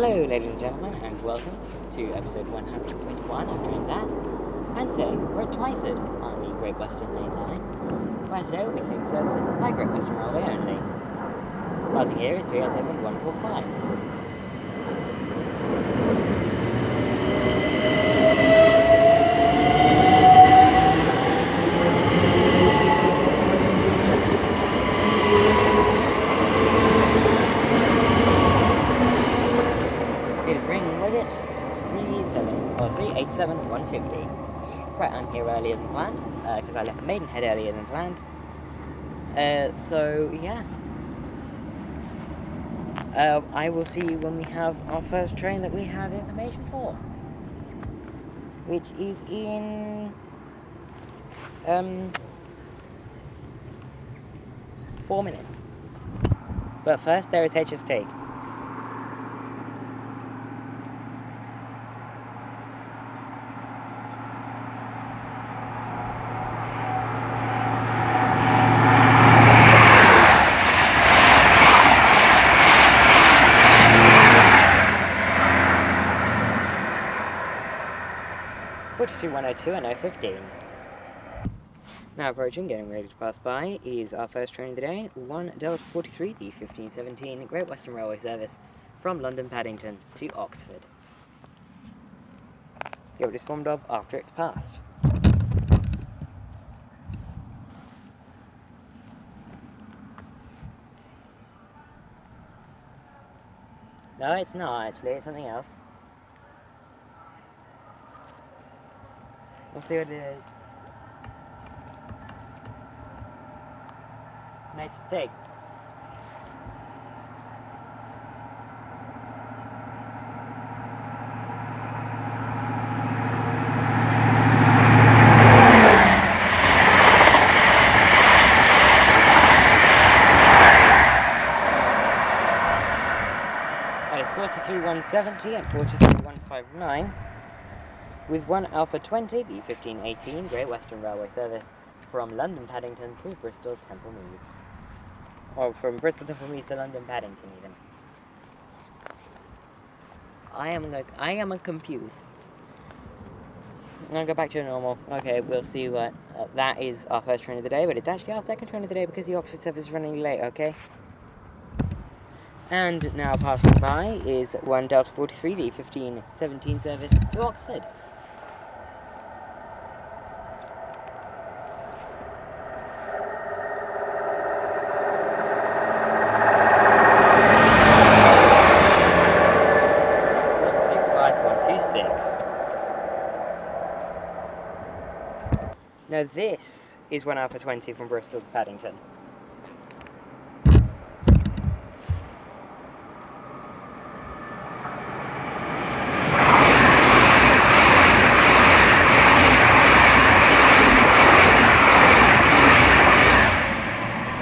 Hello ladies and gentlemen, and welcome to episode 121 of Transat. And today we're at Twyford on the Great Western Mainline, where today we'll be seeing services by Great Western Railway only. Passing here is 307145. It is 387-150. Right, I'm here earlier than planned, because I left Maidenhead earlier than planned. So yeah. I will see you when we have our first train that we have information for. Which is in 4 minutes. But first there is HST. Through 102 and 015. Now approaching, getting ready to pass by, is our first train of the day, 1 Delta 43, the 1517 Great Western Railway service from London Paddington to Oxford. It is formed of after it's passed. No, it's not actually, it's something else. We'll see what it is. Nature's take. That is 43170 and 43159. With 1 Alpha 20, the 1518 Great Western Railway service from London Paddington to Bristol Temple Meads. Or from Bristol Temple Meads to London Paddington even. I am confused. I'm gonna go back to normal. Okay, we'll see what, that is our first train of the day, but it's actually our second train of the day because the Oxford service is running late, okay? And now passing by is 1 Delta 43, the 1517 service to Oxford. Now this is 1 Alpha 20 from Bristol to Paddington.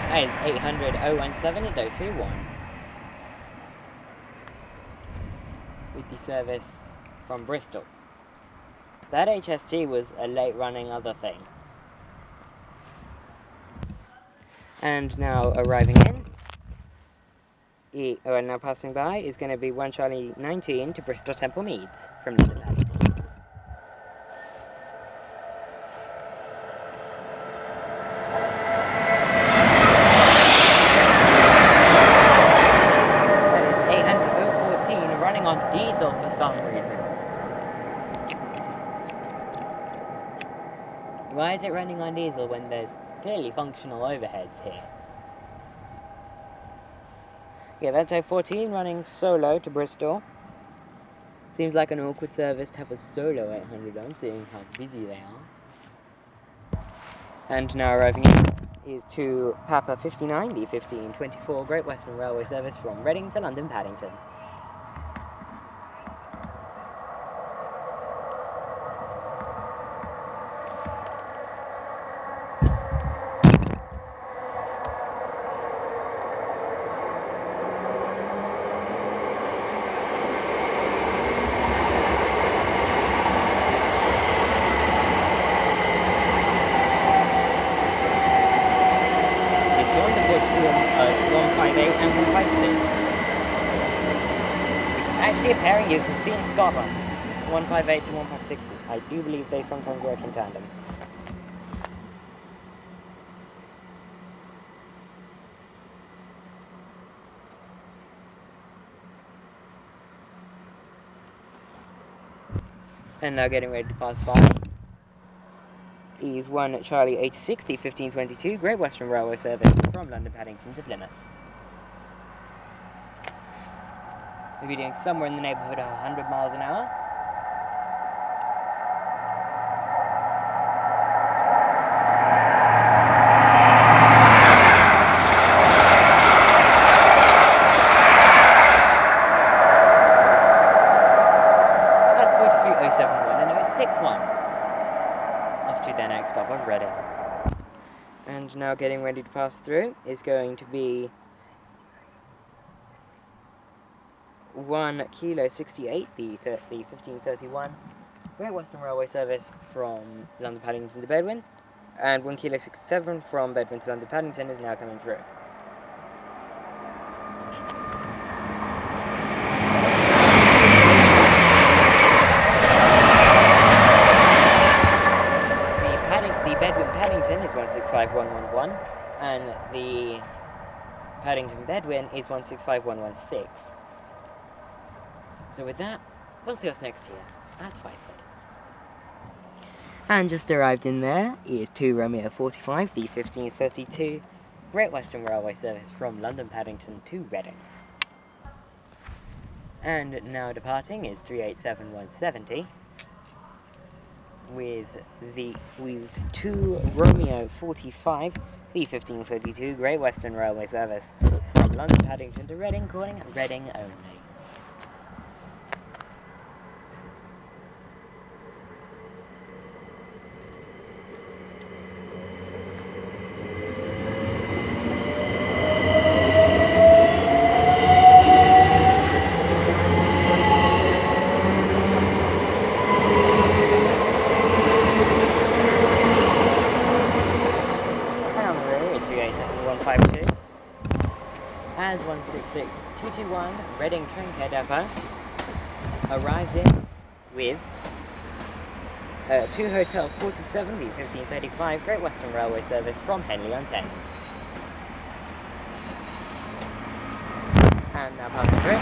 That is 800 017 and 031. With the service from Bristol. That HST was a late running other thing. And now arriving in, now passing by, is going to be 1 Charlie 19 to Bristol Temple Meads from London Paddington. That is 800 014 running on diesel for some reason. Why is it running on diesel when there's clearly functional overheads here? Yeah, that's A14 running solo to Bristol. Seems like an awkward service to have a solo 800 on, seeing how busy they are. And now arriving in is to Papa 59, the 1524 Great Western Railway service from Reading to London Paddington. Actually, a pairing you can see in Scotland. 158s and 156s. I do believe they sometimes work in tandem. And now getting ready to pass by is 1 Charlie 86, the 1522 Great Western Railway service from London Paddington to Plymouth. We'll be doing somewhere in the neighbourhood of 100 miles an hour. That's 43071, and now it's 61. Off to the next stop of Reading. And now getting ready to pass through is going to be 1 Kilo 68, the 1531 Great Western Railway service from London Paddington to Bedwin, and 1 Kilo 67 from Bedwin to London Paddington is now coming through. The Bedwin Paddington is 165111, and the Paddington Bedwin is 165116. So with that, we'll see us next year at Twyford. And just arrived in there is 2 Romeo 45, the 1532 Great Western Railway service from London Paddington to Reading. And now departing is 387170 with 2 Romeo 45, the 1532 Great Western Railway service from London Paddington to Reading, calling Reading only. As 166221 Reading train care depot arrives in with 2 Hotel 47, the 1535 Great Western Railway service from Henley-on-Thames. And now passing through.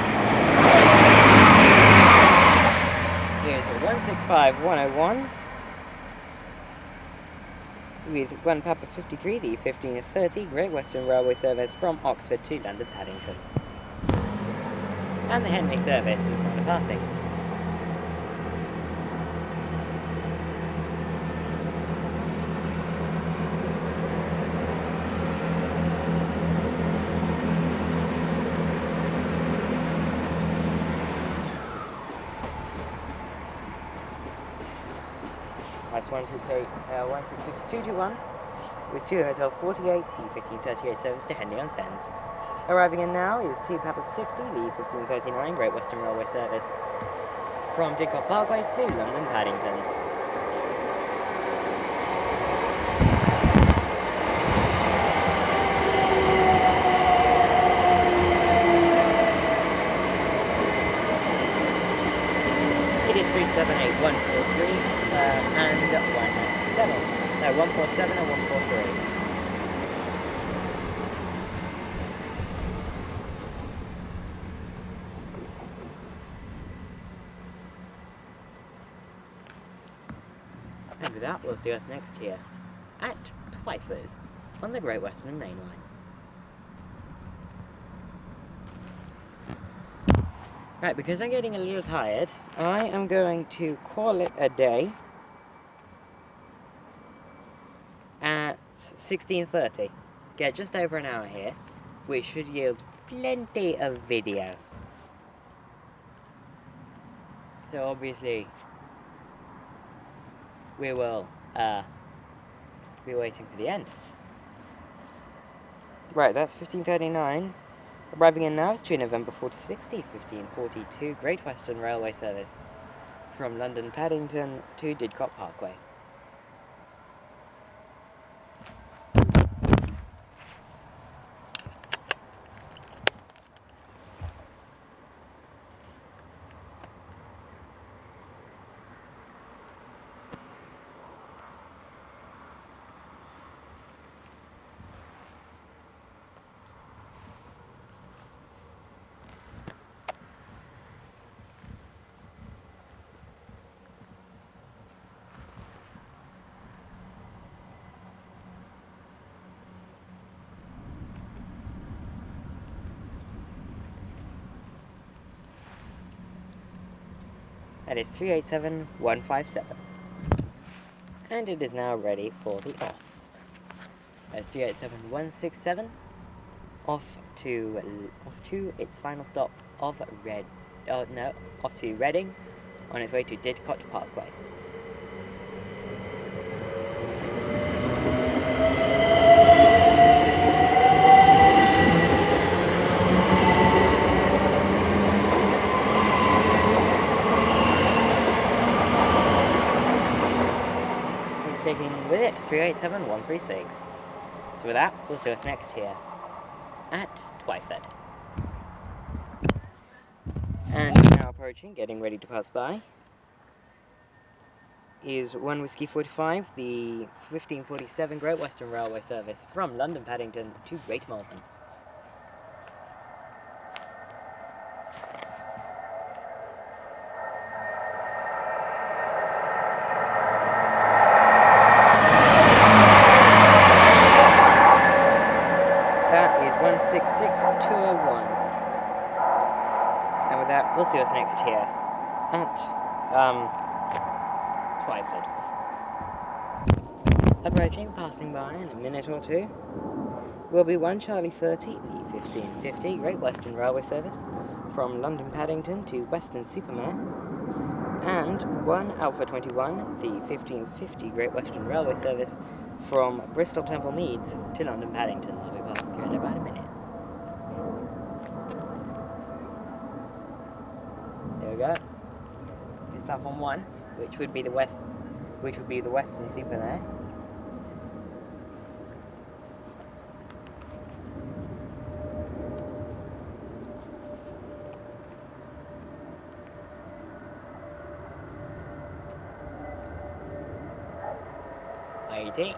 Here's 165101 with 1 Papa 53, the 1530 Great Western Railway service from Oxford to London Paddington. And the Henley service is now departing. That's 166221 with 2 Hotel 48, the 1538 service to Henley-on-Thames. Arriving in now is 2 Papa 60, the 1539 Great Western Railway service from Didcot Parkway to London Paddington. It is 378143 and 147 and 143. And with that, we'll see us next year at Twyford on the Great Western Mainline. Right, because I'm getting a little tired, I am going to call it a day at 16:30. Get just over an hour here, which should yield plenty of video. So obviously, we will be waiting for the end. Right, that's 15:39. Arriving in now is 2 November 46, the 1542 Great Western Railway service from London Paddington to Didcot Parkway. That is 387157. And it is now ready for the off. That's 387167. Off to its final stop of off to Reading, on its way to Didcot Parkway. It's taking with it 387136. So with that, we'll see us next here at Twyford. And now approaching, getting ready to pass by, is 1 Whiskey 45, the 1547 Great Western Railway service from London Paddington to Great Malvern. That is 166201. And with that, we'll see us next here at Twyford. Approaching, passing by in a minute or two, will be 1 Charlie 30, the 1550 Great Western Railway service from London Paddington to Weston-super-Mare, and 1 Alpha 21, the 1550 Great Western Railway service from Bristol Temple Meads to London Paddington. They'll be passing through in about a minute. There we go. It's platform 1, which would be the Weston-super-Mare. ID.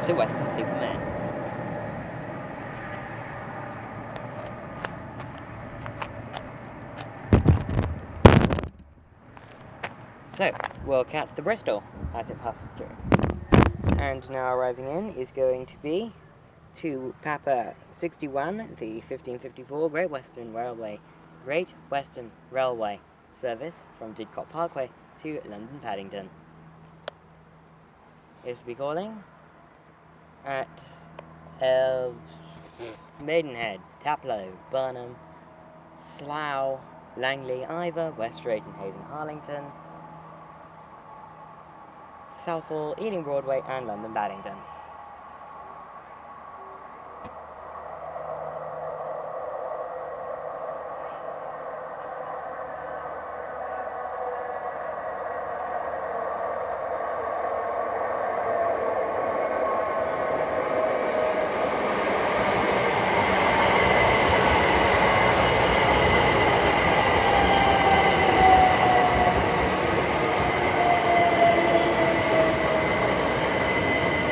To Weston-super-Mare. So, we'll catch the Bristol as it passes through. And now arriving in is going to be to Papa 61, the 1554 Great Western Railway service from Didcot Parkway to London Paddington. Is to be calling at Maidenhead, Taplow, Burnham, Slough, Langley, Ivor, West Drayton, Hayes and Harlington, Southall, Ealing Broadway and London Paddington.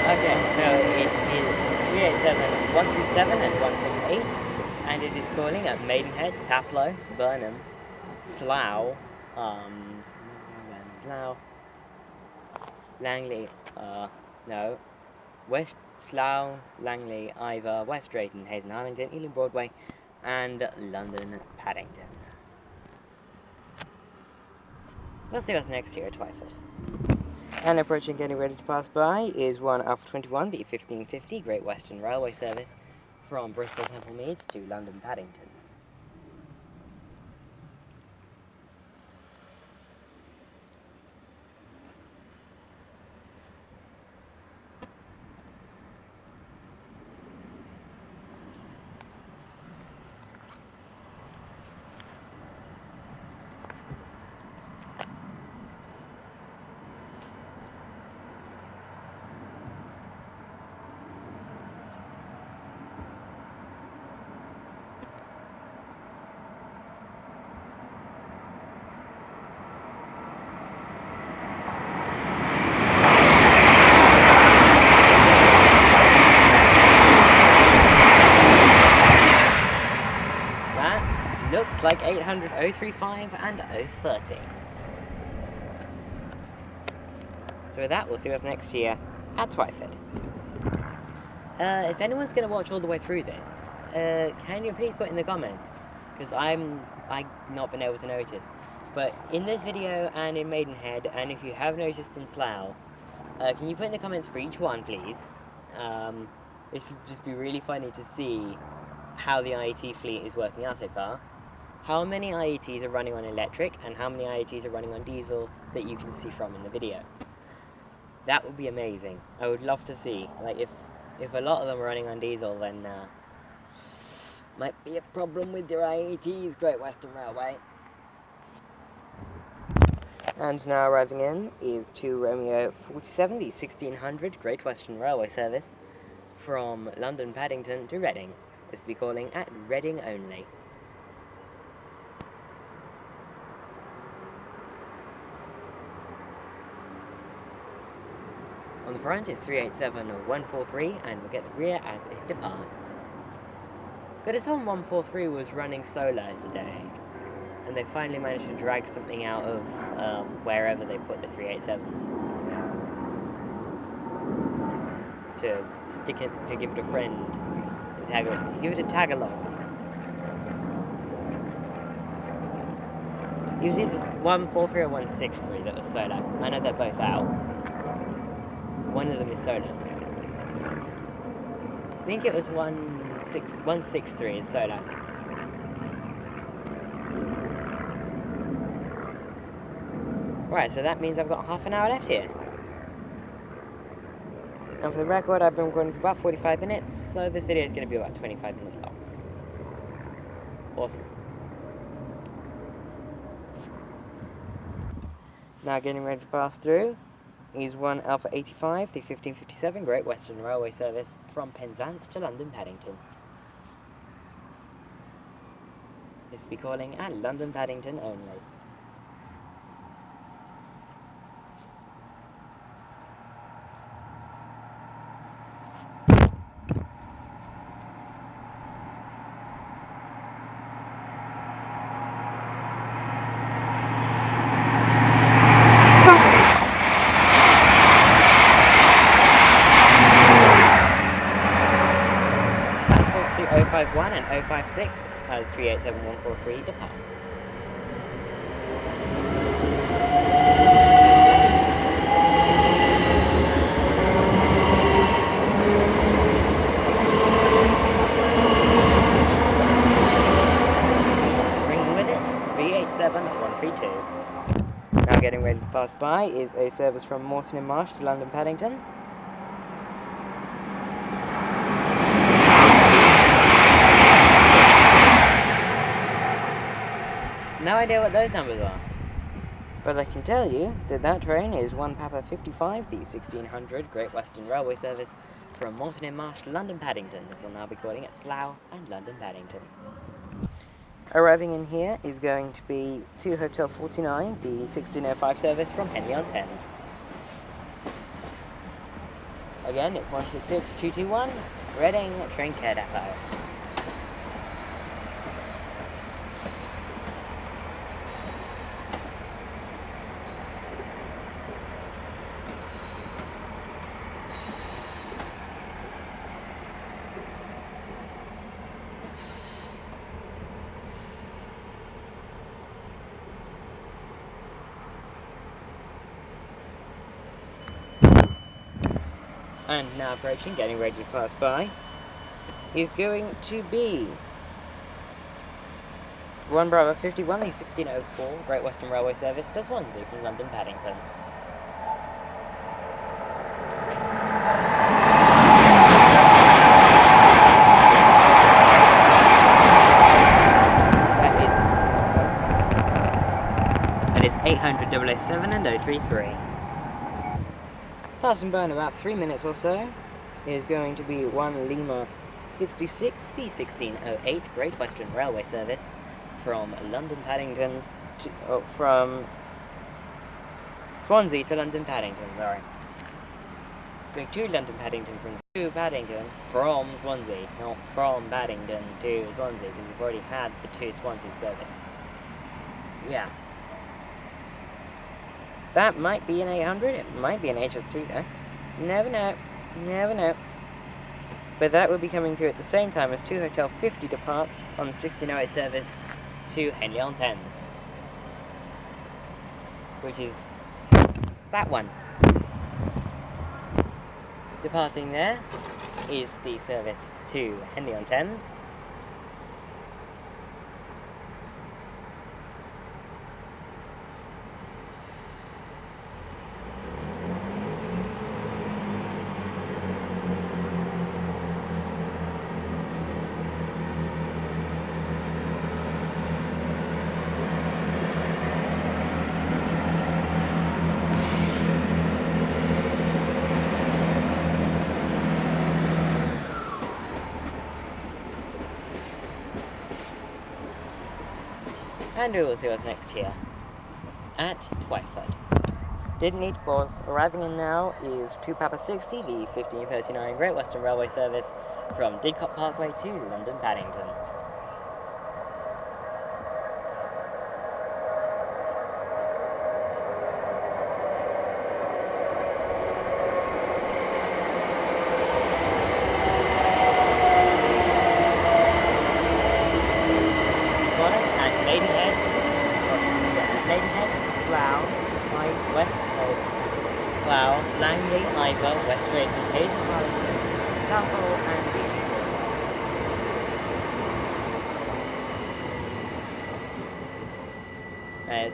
Okay, so it is 387137 and 168, and it is calling at Maidenhead, Taplow, Burnham, Slough, Langley, West Slough, Langley, Ivor, West Drayton, Hayes and Harlington, Ealing Broadway, and London Paddington. We'll see what's next here at Twyford. And approaching, getting ready to pass by, is 1 Alpha 21, the 1550 Great Western Railway service from Bristol Temple Meads to London Paddington. Looked like 800, 035 and 030. So with that, we'll see what's next here at Twyford. If anyone's going to watch all the way through this, can you please put in the comments? Because I've not been able to notice. But in this video and in Maidenhead, and if you have noticed in Slough, can you put in the comments for each one, please? This would just be really funny to see how the IET fleet is working out so far. How many IETs are running on electric, and how many IETs are running on diesel that you can see from in the video. That would be amazing. I would love to see. Like, if a lot of them are running on diesel, then might be a problem with your IETs, Great Western Railway. And now arriving in is 2 Romeo 47, the 1600 Great Western Railway service from London Paddington to Reading. This will be calling at Reading only. On the front is 387-143, and we'll get the rear as it departs. Good as on 143 was running solo today, and they finally managed to drag something out of wherever they put the 387s to stick it, to give it a friend, to give it a tag along. It was either 143 or 163 that was solo. I know they're both out. One of them is solo. I think it was 163 is solo. Right, so that means I've got half an hour left here. And for the record, I've been recording for about 45 minutes, so this video is going to be about 25 minutes long. Awesome. Now getting ready to pass through is 1 Alpha 85, the 1557 Great Western Railway service from Penzance to London Paddington. This will be calling at London Paddington only. That's 051 and 056 as 387143 departs. Bringing with it 387132. Now getting ready to pass by is a service from Moreton in Marsh to London Paddington. No idea what those numbers are, but I can tell you that that train is 1 Papa 55, the 1600 Great Western Railway service from Moreton in Marsh to London Paddington. This will now be calling at Slough and London Paddington. Arriving in here is going to be 2 Hotel 49, the 1605 service from Henley-on-Thames. Again, it's 166221, Reading Train Care Depot. And now approaching, getting ready to pass by, is going to be 1 Bravo 51, the 1604 Great Western Railway service to Swansea from London Paddington. That is 800 007 and 033. Passing by in about 3 minutes or so is going to be 1 Lima 66, the 1608 Great Western Railway service from London Paddington to, from Swansea to London Paddington, sorry. Going to London Paddington from Swansea, not from Paddington to Swansea, because we've already had the 2 Swansea service. Yeah. That might be an 800, it might be an HST though. Never know. Never know. But that will be coming through at the same time as 2 Hotel 50 departs on the 1608 service to Henley-on-Thames. Which is that one. Departing there is the service to Henley-on-Thames. And we will see what's next here at Twyford. Didn't need to pause. Arriving in now is 2 Papa 60, the 1539 Great Western Railway service from Didcot Parkway to London Paddington. Maidenhead, Slough, Slough, Langley, Ivor, West Drayton, Hayes, Harlington, Southall, and Beacon.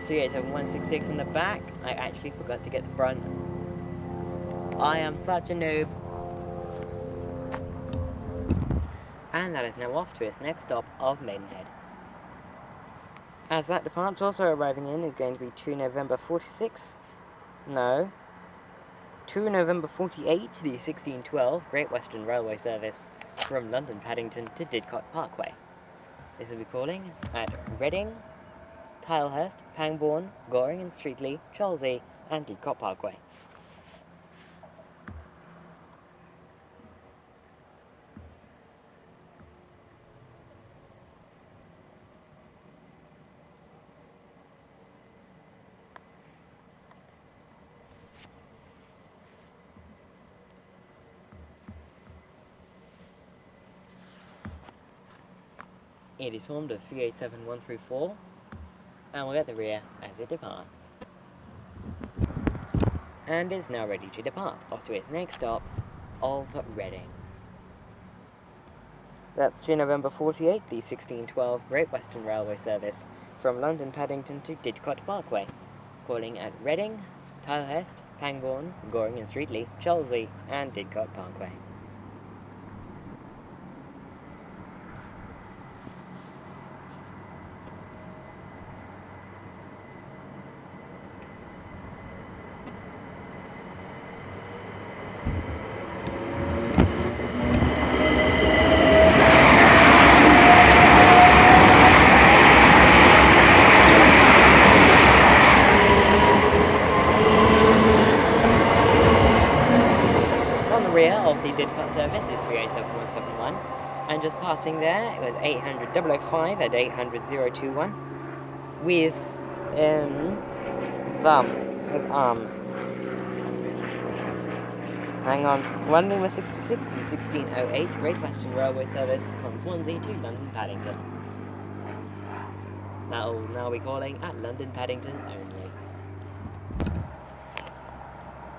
387166 on the back. I actually forgot to get the front. I am such a noob. And that is now off to its next stop of Maidenhead. As that departs, also arriving in is going to be 2 November 46. No. 2 November 48, the 1612 Great Western Railway service from London Paddington to Didcot Parkway. This will be calling at Reading, Tilehurst, Pangbourne, Goring and Streatley, Chelsea, and Didcot Parkway. It is formed of 387134, and we'll get the rear as it departs. And is now ready to depart, off to its next stop of Reading. That's 2 November 48, the 1612 Great Western Railway service from London Paddington to Didcot Parkway, calling at Reading, Tilehurst, Pangbourne, Goring and Streatley, Chelsea, and Didcot Parkway. Of the Didcot service is 387171, and just passing there it was 800 005 at 800 021 with hang on, 1 Lima 66, the 1608 Great Western Railway service from Swansea to London Paddington. That will now be calling at London Paddington only.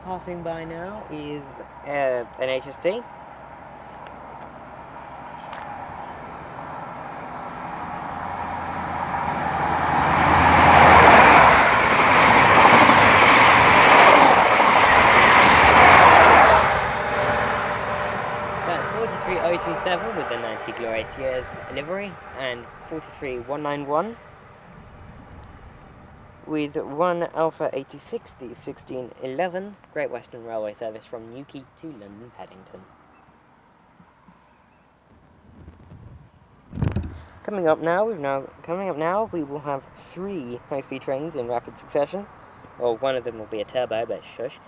Passing by now is an HST. That's 43027 with the 90 glorious years livery, and 43191 with 1 Alpha 86, the 1611 Great Western Railway service from Newquay to London Paddington. Coming up now, we will have 3 high-speed trains in rapid succession. Well, one of them will be a turbo, but shush.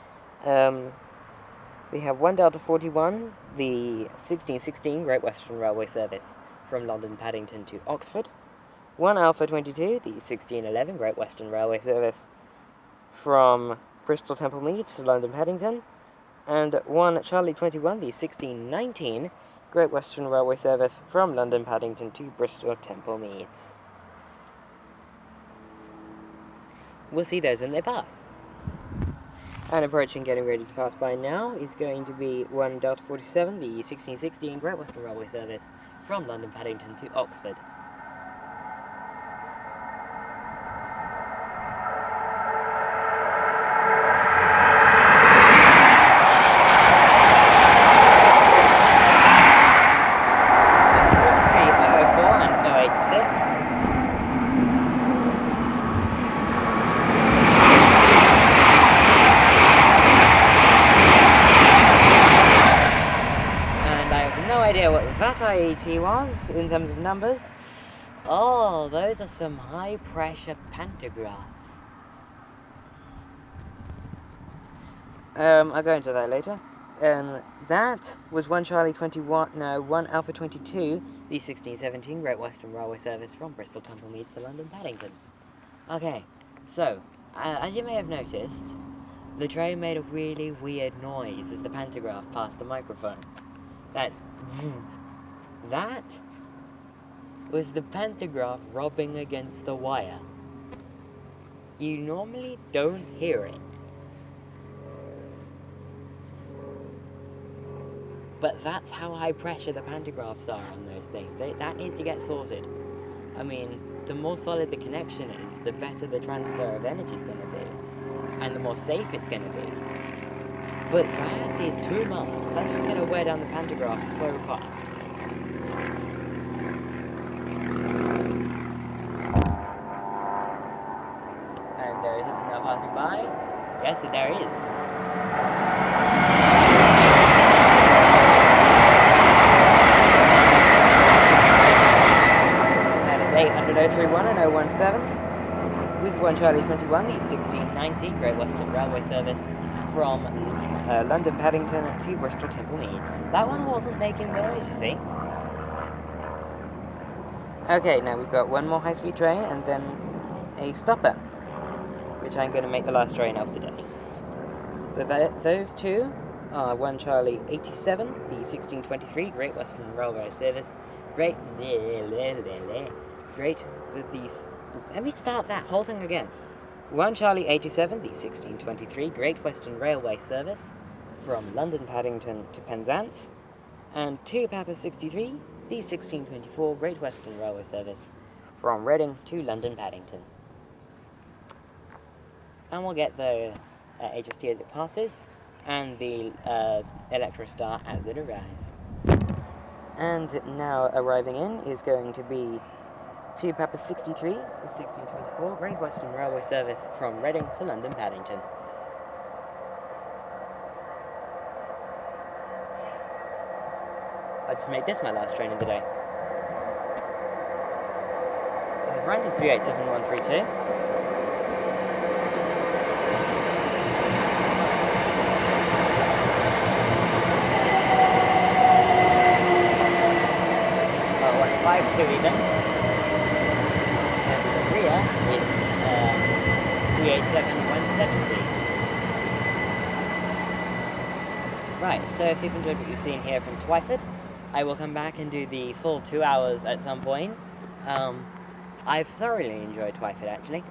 We have 1 Delta 41, the 1616 Great Western Railway service from London Paddington to Oxford. 1 Alpha 22, the 1611 Great Western Railway service from Bristol Temple Meads to London Paddington. and 1 Charlie 21, the 1619 Great Western Railway service from London Paddington to Bristol Temple Meads. We'll see those when they pass. And approaching, getting ready to pass by now, is going to be 1 Delta 47, the 1616 Great Western Railway service from London Paddington to Oxford. That IET was, in terms of numbers. Oh, those are some high-pressure pantographs. I'll go into that later. That was 1 Charlie 21, no, 1 Alpha 22, the 1617 Great Western Railway service from Bristol Temple Meads to London Paddington. Okay, so, as you may have noticed, the train made a really weird noise as the pantograph passed the microphone. That was the pantograph rubbing against the wire. You normally don't hear it. But that's how high pressure the pantographs are on those things. That needs to get sorted. I mean, the more solid the connection is, the better the transfer of energy is going to be. And the more safe it's going to be. But that is too much. That's just going to wear down the pantograph so fast. And there is something now passing by. Yes, there is. That is 800-031 and 017 with 1 Charlie 21, the 1619 Great Western Railway service from London Paddington to Bristol Temple Meads. That one wasn't making noise, you see. Okay, now we've got one more high-speed train and then a stopper, which I'm going to make the last train of the day. So those two are 1 Charlie 87, the 1623 Great Western Railway service. Let me start that whole thing again. 1 Charlie 87, the 1623 Great Western Railway service from London Paddington to Penzance, and 2 Papa 63, the 1624 Great Western Railway service from Reading to London Paddington. And we'll get the HST as it passes, and the Electrostar as it arrives. And now arriving in is going to be 2 Papa 63, the 1624 Great Western Railway service from Reading to London Paddington. I just made this my last train of the day. In the front is 387132. Oh, 152 even. And the rear is 387170. Right, so if you've enjoyed what you've seen here from Twyford, I will come back and do the full 2 hours at some point. I've thoroughly enjoyed Twyford, actually.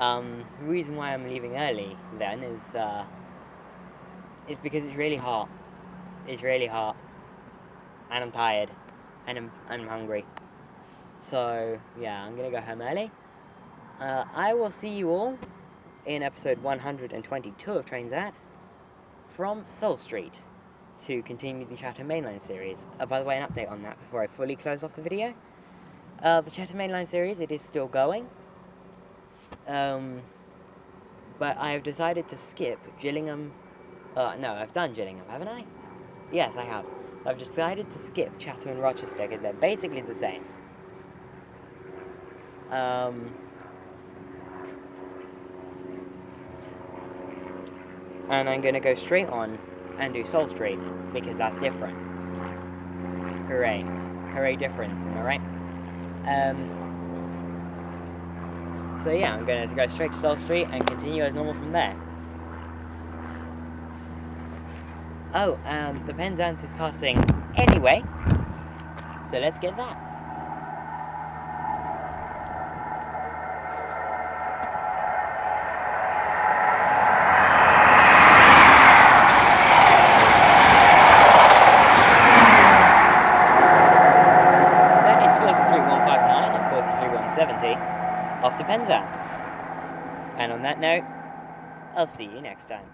The reason why I'm leaving early then is because it's really hot. It's really hot. And I'm tired. And I'm hungry. So, yeah, I'm going to go home early. I will see you all in episode 122 of Transat from Seoul Street to continue the Chatham Mainline series. By the way, an update on that before I fully close off the video. The Chatham Mainline series, it is still going. But I have decided to skip Gillingham. No, I've done Gillingham, haven't I? Yes, I have. I've decided to skip Chatham and Rochester because they're basically the same. And I'm going to go straight on and do Seoul Street, because that's different. Hooray. Hooray difference, am I right? So yeah, I'm going to go straight to Seoul Street and continue as normal from there. Oh, the Penzance is passing anyway. So let's get that. That is 43,159 and 43,170 after Penzance. And on that note, I'll see you next time.